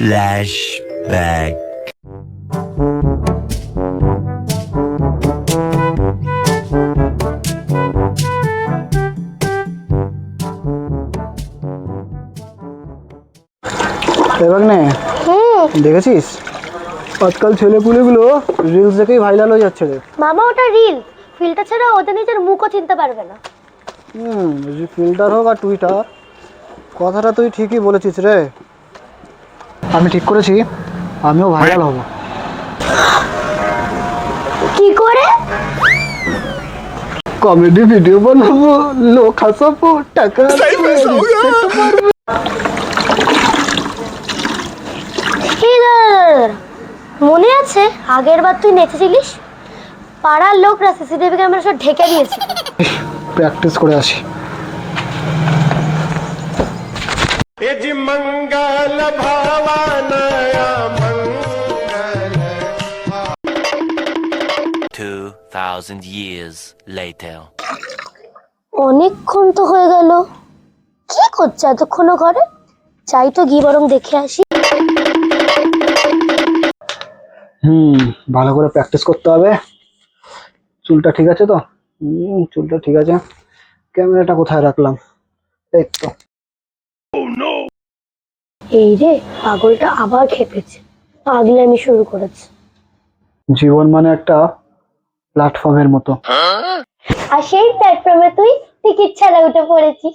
Flashback. এবার নে দেখেছিস আজকাল ছেলেপুলেগুলো রিলস দেখেই ভাইরাল হয়ে যাচ্ছে রে। মামা ওটা রিল, ফিল্টার ছাড়া ওদের নিজের মুখও চিনতে পারবে না। ফিল্টার হোক আর টুইটার, কথাটা তুই ঠিকই বলেছিস রে। আমি ঠিক করেছি আমিও ভাইরাল হব। কি করে? কমেডি ভিডিও বানাবো, লোক হাসাবো, টাকা মনে আছে আগের বার তুই নেচেছিলিস, পাড়ার লোকরা সিসিটিভি ক্যামেরা সব ঢেকে দিয়েছিল। প্র্যাকটিস করে আসি। মঙ্গল ভাবানয়া মঙ্গল 2000 years later. অনেকক্ষণ তো হয়ে গেল, কি করছে এতক্ষণ ঘরে? চাই তো গিয়ে বরং দেখে আসি। ভালো করে প্র্যাকটিস করতে হবে। চুলটা ঠিক আছে তো? চুলটা ঠিক আছে। ক্যামেরাটা কোথায় রাখলাম? এই তো। এই রে, পাগলটা আবার খেপেছে, পাগলামি শুরু করেছে। জীবন মানে একটা প্ল্যাটফর্মের মতো, আর সেই প্ল্যাটফর্মে তুই টিকিট ছাড়া উঠে পড়েছিস।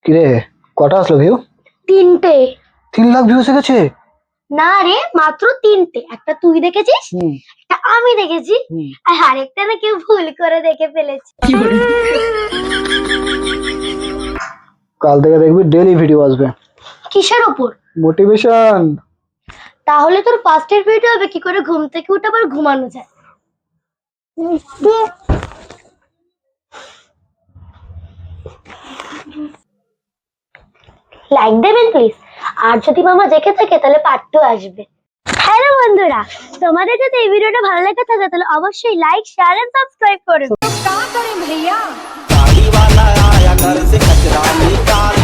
কিরে কটা আসলো ভিউ? 3টে। 3 লাখ ভিউ এসে গেছে? না রে, মাত্র 3টে। একটা তুই দেখেছিস, একটা আমি দেখেছি, আর আরেকটা না কেউ ভুল করে দেখে ফেলেছে। কাল থেকে দেখবি ডেইলি ভিডিও আসবে। কিসের উপর? মোটিভেশন। তাহলে তোর ফার্স্টের ভিডিও হবে কি করে ঘুম থেকে উঠে আবার ঘুমানো যায়। লাইক দেবেন প্লিজ, আর যদি মামা দেখে থাকে তাহলে পার্ট 2 আসবে। হ্যালো বন্ধুরা, তোমাদের যদি এই ভিডিওটা ভালো লেগে থাকে তাহলে অবশ্যই লাইক, শেয়ার এন্ড সাবস্ক্রাইব করবে। गाड़ी वाला आया घर से कचरा निकाल